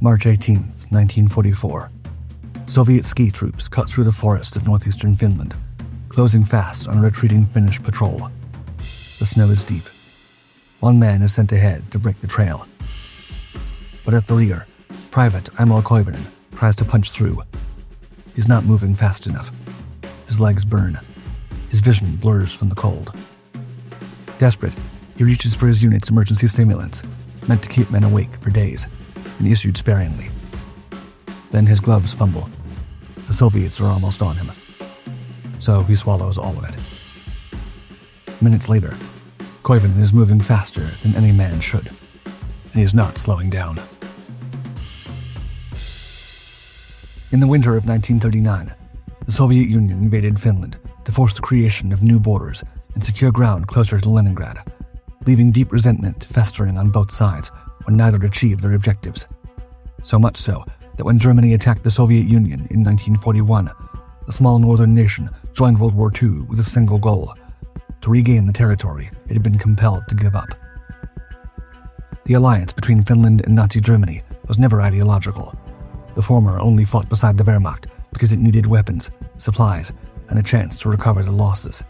March 18, 1944. Soviet ski troops cut through the forest of northeastern Finland, closing fast on a retreating Finnish patrol. The snow is deep. One man is sent ahead to break the trail. But at the rear, Private Aimo Koivunen tries to punch through. He's not moving fast enough. His legs burn. His vision blurs from the cold. Desperate, he reaches for his unit's emergency stimulants, meant to keep men awake for days, and issued sparingly. Then his gloves fumble. The Soviets are almost on him. So he swallows all of it. Minutes later, Koivunen is moving faster than any man should, and he is not slowing down. In the winter of 1939, the Soviet Union invaded Finland to force the creation of new borders and secure ground closer to Leningrad, leaving deep resentment festering on both sides when neither achieved their objectives. So much so that when Germany attacked the Soviet Union in 1941, the small northern nation joined World War II with a single goal: to regain the territory it had been compelled to give up. The alliance between Finland and Nazi Germany was never ideological. The former only fought beside the Wehrmacht because it needed weapons, supplies, and a chance to recover the losses.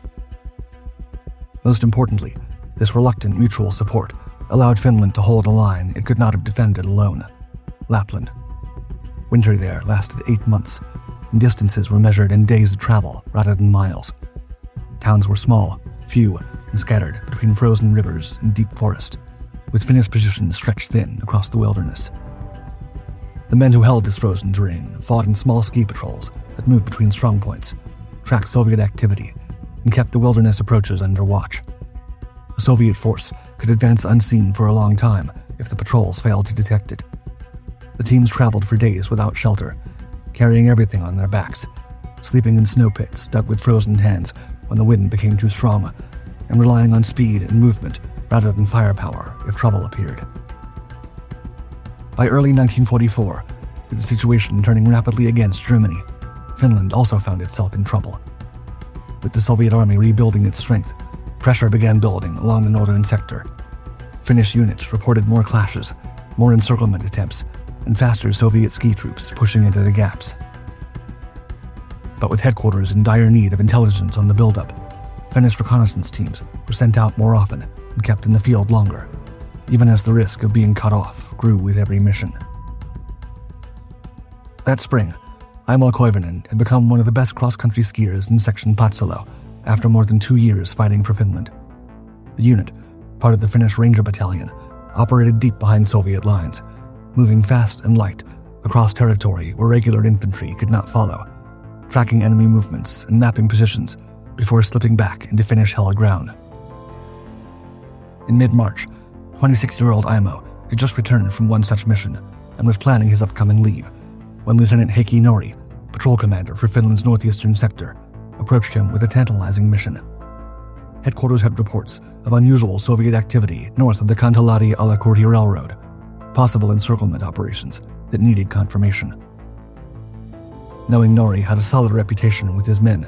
Most importantly, this reluctant mutual support allowed Finland to hold a line it could not have defended alone: Lapland. Winter there lasted 8 months, and distances were measured in days of travel rather than miles. Towns were small, few, and scattered between frozen rivers and deep forest, with Finnish positions stretched thin across the wilderness. The men who held this frozen terrain fought in small ski patrols that moved between strongpoints, tracked Soviet activity, and kept the wilderness approaches under watch. A Soviet force could advance unseen for a long time if the patrols failed to detect it. The teams traveled for days without shelter, carrying everything on their backs, sleeping in snow pits dug with frozen hands when the wind became too strong, and relying on speed and movement rather than firepower if trouble appeared. By early 1944, with the situation turning rapidly against Germany, Finland also found itself in trouble. With the Soviet army rebuilding its strength, pressure began building along the northern sector. Finnish units reported more clashes, more encirclement attempts, and faster Soviet ski troops pushing into the gaps. But with headquarters in dire need of intelligence on the buildup, Finnish reconnaissance teams were sent out more often and kept in the field longer, even as the risk of being cut off grew with every mission. That spring, Aimo Koivunen had become one of the best cross-country skiers in Section Patsalo after more than 2 years fighting for Finland. The unit, part of the Finnish Ranger Battalion, operated deep behind Soviet lines, moving fast and light across territory where regular infantry could not follow, tracking enemy movements and mapping positions before slipping back into Finnish-held ground. In mid-March, 26-year-old Aimo had just returned from one such mission and was planning his upcoming leave when Lieutenant Heikki Norri, patrol commander for Finland's northeastern sector, approached him with a tantalizing mission. Headquarters had reports of unusual Soviet activity north of the Kantalahti-Alakurti Railroad, possible encirclement operations that needed confirmation. Knowing Norri had a solid reputation with his men,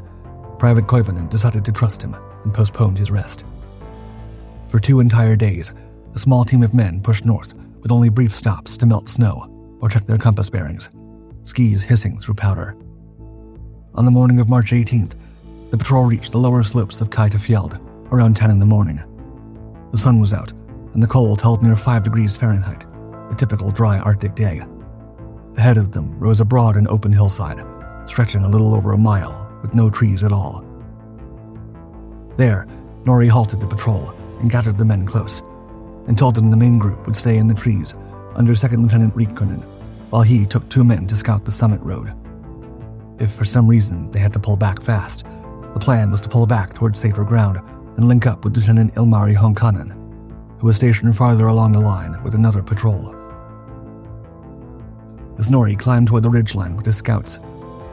Private Koivunen decided to trust him and postponed his rest. For 2 entire days, the small team of men pushed north with only brief stops to melt snow or check their compass bearings, skis hissing through powder. On the morning of March 18th, the patrol reached the lower slopes of Kaitafjeld around 10 in the morning. The sun was out, and the cold held near 5 degrees Fahrenheit, a typical dry Arctic day. Ahead of them rose a broad and open hillside, stretching a little over a mile, with no trees at all. There, Norri halted the patrol and gathered the men close, and told them the main group would stay in the trees under 2nd Lieutenant Riikkonen, while he took 2 men to scout the summit road. If for some reason they had to pull back fast, the plan was to pull back towards safer ground and link up with Lieutenant Ilmari Honkanen, who was stationed farther along the line with another patrol. As Norri climbed toward the ridgeline with his scouts,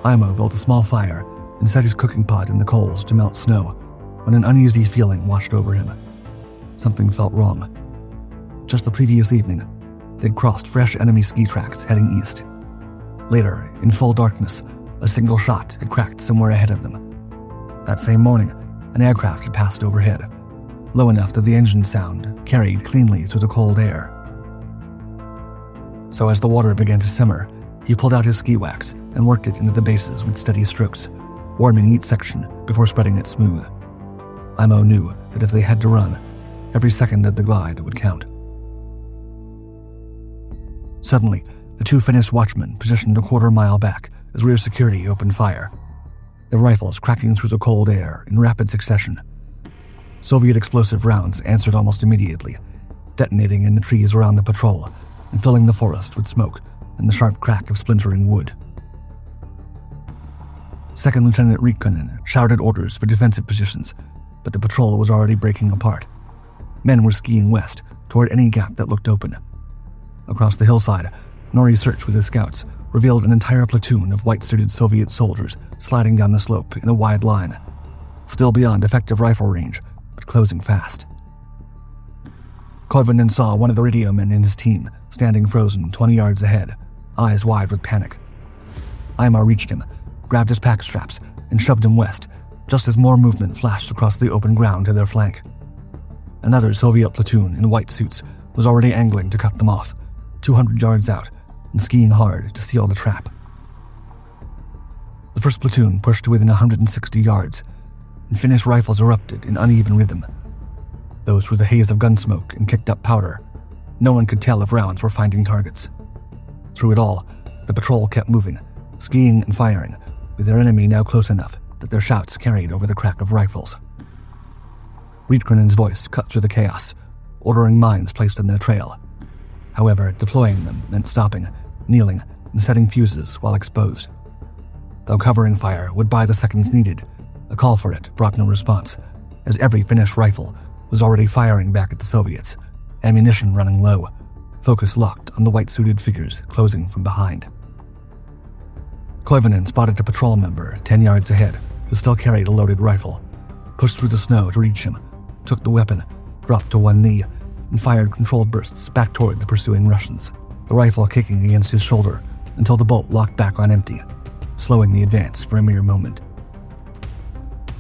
Aimo built a small fire and set his cooking pot in the coals to melt snow when an uneasy feeling washed over him. Something felt wrong. Just the previous evening, they'd crossed fresh enemy ski tracks heading east. Later, in full darkness, a single shot had cracked somewhere ahead of them. That same morning, an aircraft had passed overhead, low enough that the engine sound carried cleanly through the cold air. So as the water began to simmer, he pulled out his ski wax and worked it into the bases with steady strokes, warming each section before spreading it smooth. Aimo knew that if they had to run, every second of the glide would count. Suddenly, the two Finnish watchmen positioned a quarter-mile back as rear security opened fire, their rifles cracking through the cold air in rapid succession. Soviet explosive rounds answered almost immediately, detonating in the trees around the patrol and filling the forest with smoke and the sharp crack of splintering wood. Second Lieutenant Riikkonen shouted orders for defensive positions, but the patrol was already breaking apart. Men were skiing west toward any gap that looked open. Across the hillside, Nori's search with his scouts revealed an entire platoon of white-suited Soviet soldiers sliding down the slope in a wide line, still beyond effective rifle range, but closing fast. Koivunen saw one of the radio men in his team standing frozen 20 yards ahead, eyes wide with panic. Aimo reached him, grabbed his pack straps, and shoved him west, just as more movement flashed across the open ground to their flank. Another Soviet platoon in white suits was already angling to cut them off, 200 yards out, and skiing hard to seal the trap. The first platoon pushed to within 160 yards, and Finnish rifles erupted in uneven rhythm. Though through the haze of gun smoke and kicked-up powder, no one could tell if rounds were finding targets. Through it all, the patrol kept moving, skiing and firing, with their enemy now close enough that their shouts carried over the crack of rifles. Riikkonen's voice cut through the chaos, ordering mines placed in their trail. However, deploying them meant stopping, kneeling, and setting fuses while exposed. Though covering fire would buy the seconds needed, a call for it brought no response, as every Finnish rifle was already firing back at the Soviets, ammunition running low, focus locked on the white-suited figures closing from behind. Koivunen spotted a patrol member 10 yards ahead who still carried a loaded rifle, pushed through the snow to reach him, took the weapon, dropped to one knee, and fired controlled bursts back toward the pursuing Russians, the rifle kicking against his shoulder until the bolt locked back on empty, slowing the advance for a mere moment.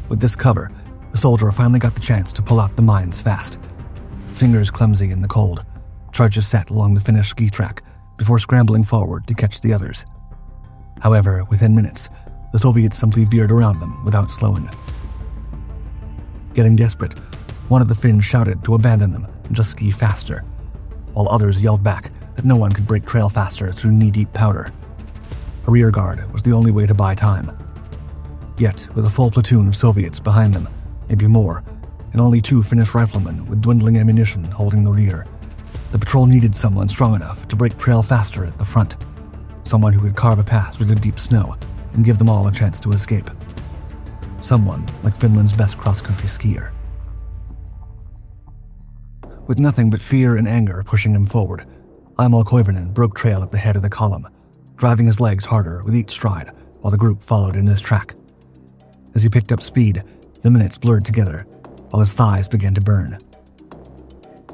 With this cover, the soldier finally got the chance to pull out the mines fast. Fingers clumsy in the cold, charges set along the Finnish ski track before scrambling forward to catch the others. However, within minutes, the Soviets simply veered around them without slowing. Getting desperate, one of the Finns shouted to abandon them and just ski faster, while others yelled back that no one could break trail faster through knee-deep powder. A rear guard was the only way to buy time. Yet, with a full platoon of Soviets behind them, maybe more, and only 2 Finnish riflemen with dwindling ammunition holding the rear, the patrol needed someone strong enough to break trail faster at the front, someone who could carve a path through the deep snow and give them all a chance to escape. Someone like Finland's best cross-country skier. With nothing but fear and anger pushing him forward, Aimo Koivunen broke trail at the head of the column, driving his legs harder with each stride while the group followed in his track. As he picked up speed, the minutes blurred together while his thighs began to burn.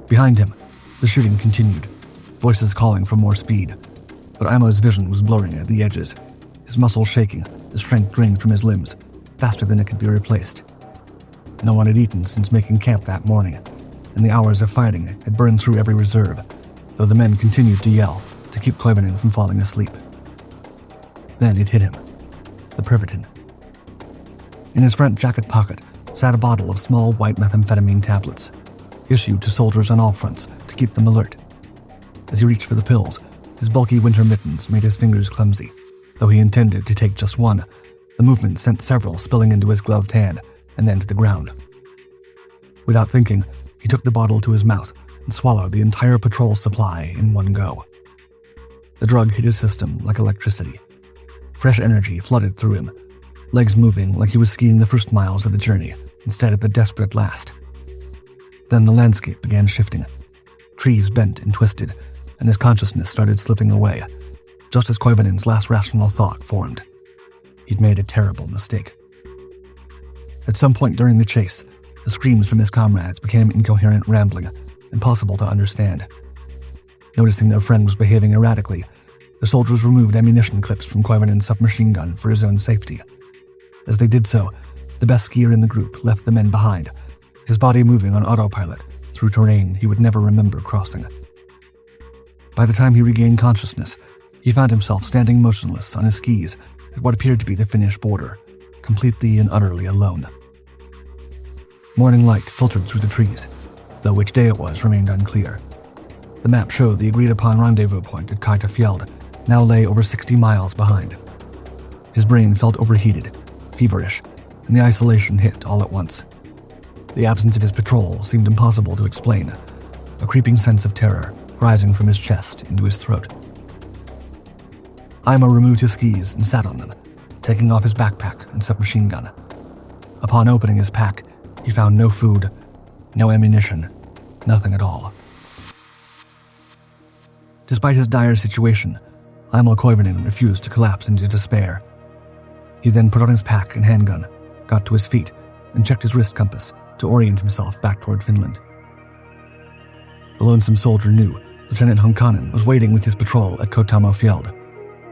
Behind him, the shooting continued, voices calling for more speed, but Aimo's vision was blurring at the edges, his muscles shaking, the strength drained from his limbs, faster than it could be replaced. No one had eaten since making camp that morning, and the hours of fighting had burned through every reserve, though the men continued to yell to keep Koivunen from falling asleep. Then it hit him. The Privitin. In his front jacket pocket sat a bottle of small white methamphetamine tablets, issued to soldiers on all fronts to keep them alert. As he reached for the pills, his bulky winter mittens made his fingers clumsy. Though he intended to take just one, the movement sent several spilling into his gloved hand and then to the ground. Without thinking, he took the bottle to his mouth and swallowed the entire patrol supply in one go. The drug hit his system like electricity. Fresh energy flooded through him, legs moving like he was skiing the first miles of the journey instead of the desperate last. Then the landscape began shifting. Trees bent and twisted, and his consciousness started slipping away, just as Koivunen's last rational thought formed. He'd made a terrible mistake. At some point during the chase, the screams from his comrades became incoherent rambling, impossible to understand. Noticing their friend was behaving erratically, the soldiers removed ammunition clips from Koivunen's submachine gun for his own safety. As they did so, the best skier in the group left the men behind, his body moving on autopilot through terrain he would never remember crossing. By the time he regained consciousness, he found himself standing motionless on his skis at what appeared to be the Finnish border, completely and utterly alone. Morning light filtered through the trees, though which day it was remained unclear. The map showed the agreed-upon rendezvous point at Kaitafjeld now lay over 60 miles behind. His brain felt overheated, feverish, and the isolation hit all at once. The absence of his patrol seemed impossible to explain, a creeping sense of terror rising from his chest into his throat. Aimo removed his skis and sat on them, taking off his backpack and submachine gun. Upon opening his pack, he found no food, no ammunition, nothing at all. Despite his dire situation, Aimo Koivunen refused to collapse into despair. He then put on his pack and handgun, got to his feet, and checked his wrist compass to orient himself back toward Finland. The lonesome soldier knew Lieutenant Honkanen was waiting with his patrol at Kotamo Fjeld,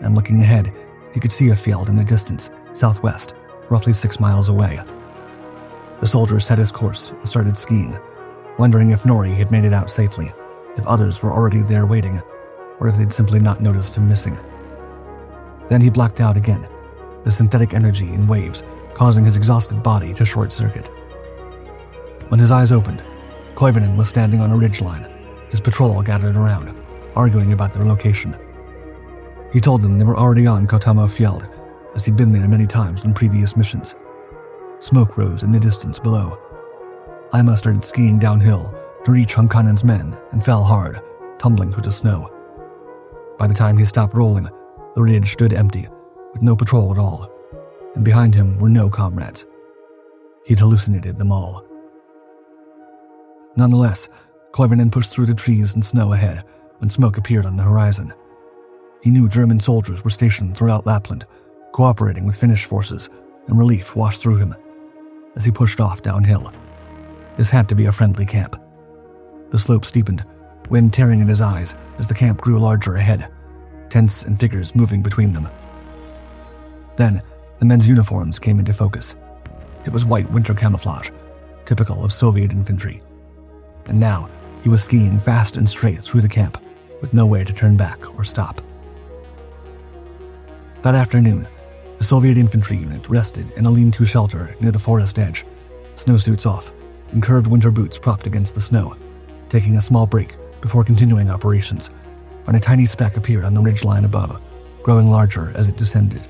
and looking ahead, he could see a fjeld in the distance, southwest, roughly 6 miles away. The soldier set his course and started skiing, wondering if Nori had made it out safely, if others were already there waiting, or if they'd simply not noticed him missing. Then he blacked out again, the synthetic energy in waves causing his exhausted body to short-circuit. When his eyes opened, Koivunen was standing on a ridgeline, his patrol gathered around, arguing about their location. He told them they were already on Kotamo Fjeld, as he'd been there many times on previous missions. Smoke rose in the distance below. Aimo started skiing downhill to reach Honkanen's men and fell hard, tumbling through the snow. By the time he stopped rolling, the ridge stood empty, with no patrol at all, and behind him were no comrades. He'd hallucinated them all. Nonetheless, Koivunen pushed through the trees and snow ahead when smoke appeared on the horizon. He knew German soldiers were stationed throughout Lapland, cooperating with Finnish forces, and relief washed through him as he pushed off downhill. This had to be a friendly camp. The slope steepened, wind tearing at his eyes as the camp grew larger ahead, tents and figures moving between them. Then, the men's uniforms came into focus. It was white winter camouflage, typical of Soviet infantry. And now, he was skiing fast and straight through the camp, with no way to turn back or stop. That afternoon, the Soviet infantry unit rested in a lean-to shelter near the forest edge, snowsuits off, and curved winter boots propped against the snow, taking a small break before continuing operations, when a tiny speck appeared on the ridgeline above, growing larger as it descended.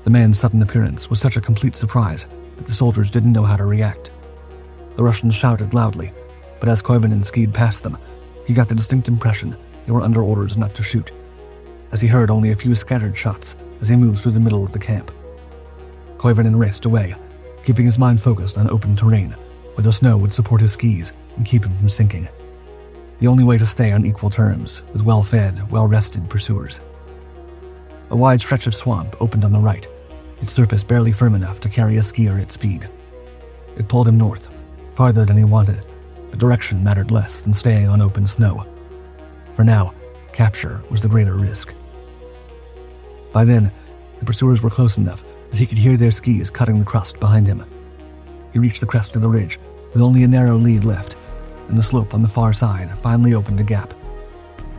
The man's sudden appearance was such a complete surprise that the soldiers didn't know how to react. The Russians shouted loudly, but as Koivunen skied past them, he got the distinct impression they were under orders not to shoot, as he heard only a few scattered shots as he moved through the middle of the camp. Koivunen raced away, keeping his mind focused on open terrain, where the snow would support his skis and keep him from sinking. The only way to stay on equal terms with well-fed, well-rested pursuers. A wide stretch of swamp opened on the right, its surface barely firm enough to carry a skier at speed. It pulled him north, farther than he wanted, but direction mattered less than staying on open snow. For now, capture was the greater risk. By then, the pursuers were close enough that he could hear their skis cutting the crust behind him. He reached the crest of the ridge with only a narrow lead left, and the slope on the far side finally opened a gap.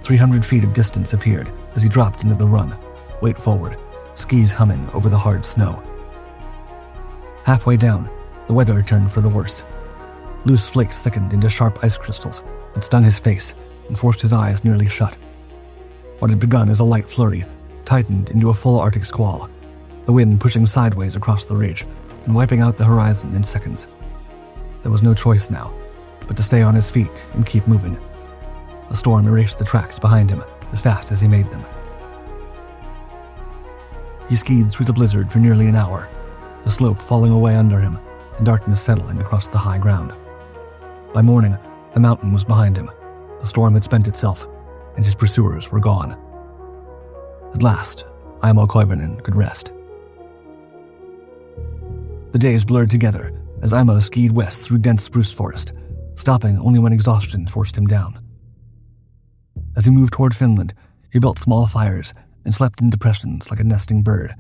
300 feet of distance appeared as he dropped into the run, weight forward, skis humming over the hard snow. Halfway down, the weather turned for the worse. Loose flakes thickened into sharp ice crystals that stung his face and forced his eyes nearly shut. What had begun as a light flurry tightened into a full Arctic squall, the wind pushing sideways across the ridge and wiping out the horizon in seconds. There was no choice now but to stay on his feet and keep moving. The storm erased the tracks behind him as fast as he made them. He skied through the blizzard for nearly an hour, the slope falling away under him and darkness settling across the high ground. By morning, the mountain was behind him, the storm had spent itself, and his pursuers were gone. At last, Aimo Koivunen could rest. The days blurred together as Aimo skied west through dense spruce forest, stopping only when exhaustion forced him down. As he moved toward Finland, he built small fires and slept in depressions like a nesting bird,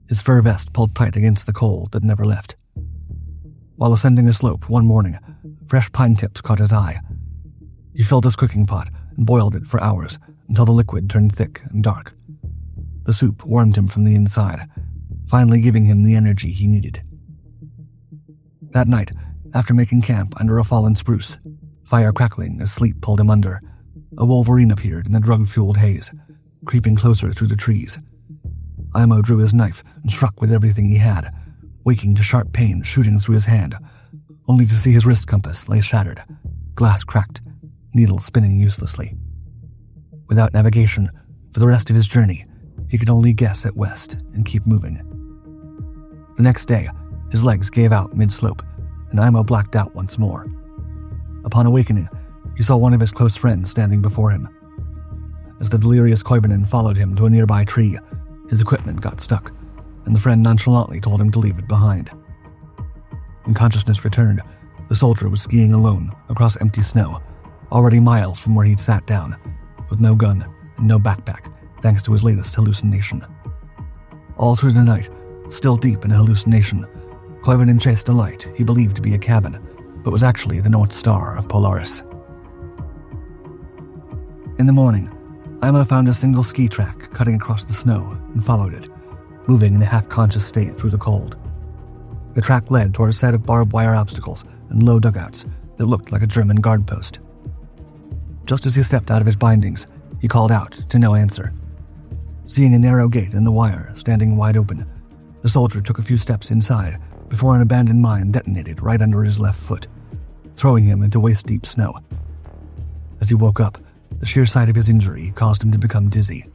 his fur vest pulled tight against the cold that never left. While ascending a slope one morning, fresh pine tips caught his eye. He filled his cooking pot and boiled it for hours until the liquid turned thick and dark. The soup warmed him from the inside, finally giving him the energy he needed. That night, after making camp under a fallen spruce, fire crackling as sleep pulled him under, a wolverine appeared in the drug-fueled haze, creeping closer through the trees. Aimo drew his knife and struck with everything he had, waking to sharp pain shooting through his hand, only to see his wrist compass lay shattered, glass cracked, needle spinning uselessly. Without navigation, for the rest of his journey, he could only guess at west and keep moving. The next day, his legs gave out mid-slope, and Aimo blacked out once more. Upon awakening, he saw one of his close friends standing before him. As the delirious Koivunen followed him to a nearby tree, his equipment got stuck, and the friend nonchalantly told him to leave it behind. When consciousness returned, the soldier was skiing alone across empty snow, already miles from where he'd sat down, with no gun and no backpack, thanks to his latest hallucination. All through the night, still deep in a hallucination, Koivunen chased a light he believed to be a cabin, but was actually the North Star of Polaris. In the morning, Aimo found a single ski track cutting across the snow and followed it, moving in a half-conscious state through the cold. The track led toward a set of barbed wire obstacles and low dugouts that looked like a German guard post. Just as he stepped out of his bindings, he called out to no answer. Seeing a narrow gate in the wire standing wide open, the soldier took a few steps inside before an abandoned mine detonated right under his left foot, throwing him into waist-deep snow. As he woke up, the sheer sight of his injury caused him to become dizzy.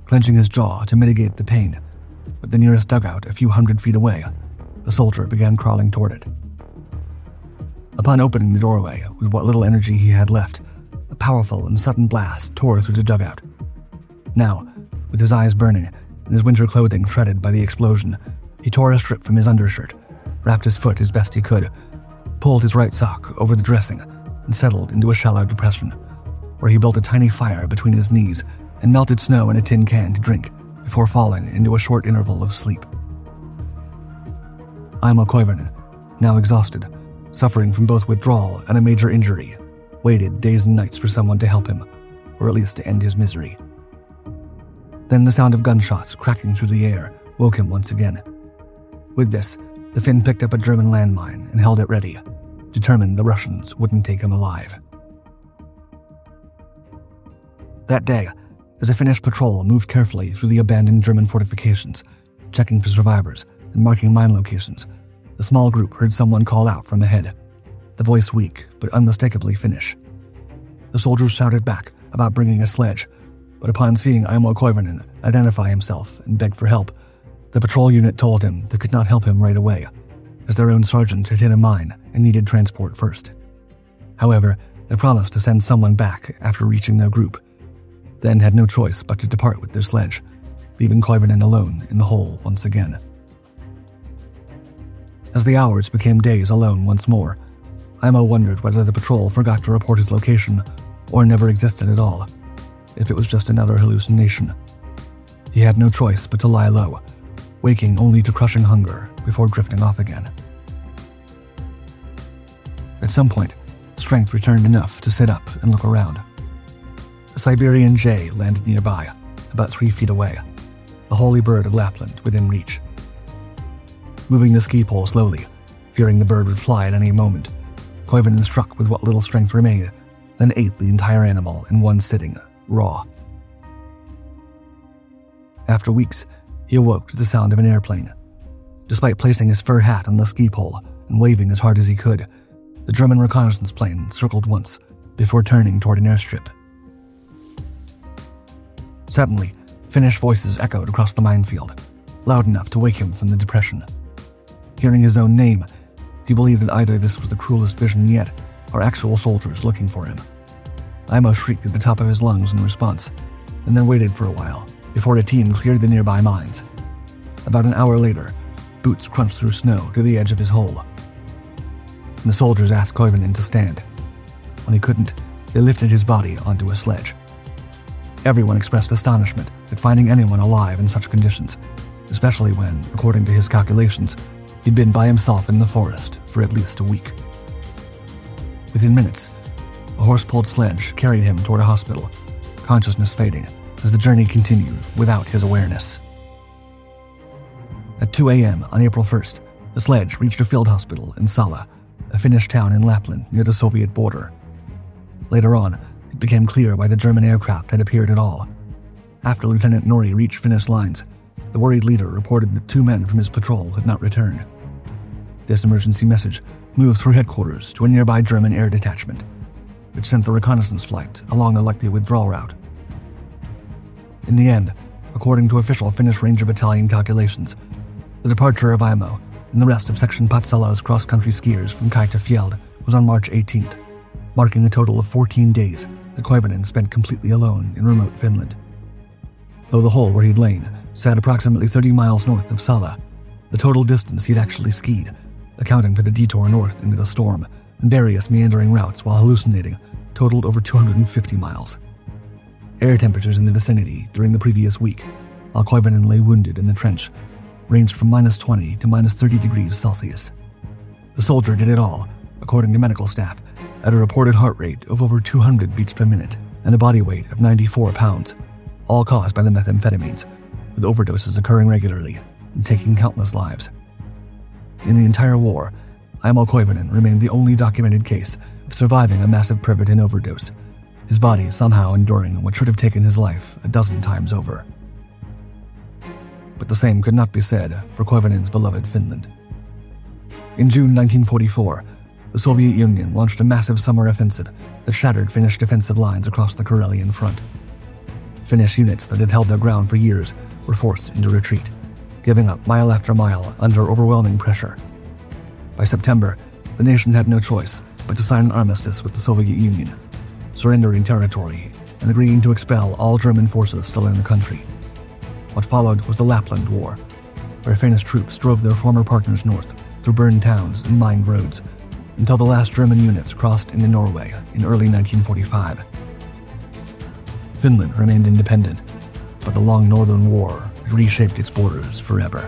Clenching his jaw to mitigate the pain, with the nearest dugout a few 100 feet away, the soldier began crawling toward it. Upon opening the doorway with what little energy he had left, a powerful and sudden blast tore through the dugout. Now, with his eyes burning and his winter clothing shredded by the explosion, he tore a strip from his undershirt, wrapped his foot as best he could, pulled his right sock over the dressing, and settled into a shallow depression, where he built a tiny fire between his knees and melted snow in a tin can to drink before falling into a short interval of sleep. Aimo Koivunen, now exhausted, suffering from both withdrawal and a major injury, waited days and nights for someone to help him, or at least to end his misery. Then the sound of gunshots cracking through the air woke him once again. With this, the Finn picked up a German landmine and held it ready, determined the Russians wouldn't take him alive. That day, as a Finnish patrol moved carefully through the abandoned German fortifications, checking for survivors and marking mine locations, the small group heard someone call out from ahead, the voice weak but unmistakably Finnish. The soldiers shouted back about bringing a sledge, but upon seeing Aimo Koivunen identify himself and beg for help, the patrol unit told him they could not help him right away, as their own sergeant had hit a mine and needed transport first. However, they promised to send someone back after reaching their group, then had no choice but to depart with their sledge, leaving Koivunen alone in the hole once again. As the hours became days alone once more, Aimo wondered whether the patrol forgot to report his location or never existed at all, if it was just another hallucination. He had no choice but to lie low, waking only to crushing hunger before drifting off again. At some point, strength returned enough to sit up and look around. A Siberian jay landed nearby, about 3 feet away, the holy bird of Lapland within reach. Moving the ski pole slowly, fearing the bird would fly at any moment, Koivunen struck with what little strength remained, then ate the entire animal in one sitting, raw. After weeks, he awoke to the sound of an airplane. Despite placing his fur hat on the ski pole and waving as hard as he could, the German reconnaissance plane circled once before turning toward an airstrip. Suddenly, Finnish voices echoed across the minefield, loud enough to wake him from the depression. Hearing his own name, he believed that either this was the cruelest vision yet, or actual soldiers looking for him. Aimo shrieked at the top of his lungs in response, and then waited for a while before a team cleared the nearby mines. About an hour later, boots crunched through snow to the edge of his hole. And the soldiers asked Koivunen to stand. When he couldn't, they lifted his body onto a sledge. Everyone expressed astonishment at finding anyone alive in such conditions, especially when, according to his calculations, he'd been by himself in the forest for at least a week. Within minutes, a A horse-pulled sledge carried him toward a hospital, consciousness fading as the journey continued without his awareness. At 2 a.m. on April 1st, the sledge reached a field hospital in Salla, a Finnish town in Lapland near the Soviet border. Later on, it became clear why the German aircraft had appeared at all. After Lieutenant Norrie reached Finnish lines, the worried leader reported that 2 men from his patrol had not returned. This emergency message moved through headquarters to a nearby German air detachment, which sent the reconnaissance flight along a likely withdrawal route. In the end, according to official Finnish Ranger Battalion calculations, the departure of Aimo and the rest of Section Patsala's cross-country skiers from Kai to Fjeld was on March 18th, marking a total of 14 days that Koivunen spent completely alone in remote Finland. Though the hole where he'd lain sat approximately 30 miles north of Salla, the total distance he'd actually skied, accounting for the detour north into the storm and various meandering routes while hallucinating, totaled over 250 miles. Air temperatures in the vicinity during the previous week, while Koivunen lay wounded in the trench, ranged from -20 to -30 degrees Celsius. The soldier did it all, according to medical staff, at a reported heart rate of over 200 beats per minute and a body weight of 94 pounds, all caused by the methamphetamines, with overdoses occurring regularly and taking countless lives. In the entire war, Aimo Koivunen remained the only documented case of surviving a massive Privitin overdose, his body somehow enduring what should have taken his life a dozen times over. But the same could not be said for Koivunen's beloved Finland. In June 1944, the Soviet Union launched a massive summer offensive that shattered Finnish defensive lines across the Karelian front. Finnish units that had held their ground for years were forced into retreat, giving up mile after mile under overwhelming pressure. By September, the nation had no choice but to sign an armistice with the Soviet Union, surrendering territory and agreeing to expel all German forces still in the country. What followed was the Lapland War, where Finnish troops drove their former partners north through burned towns and mined roads until the last German units crossed into Norway in early 1945. Finland remained independent, but the long Northern War had reshaped its borders forever.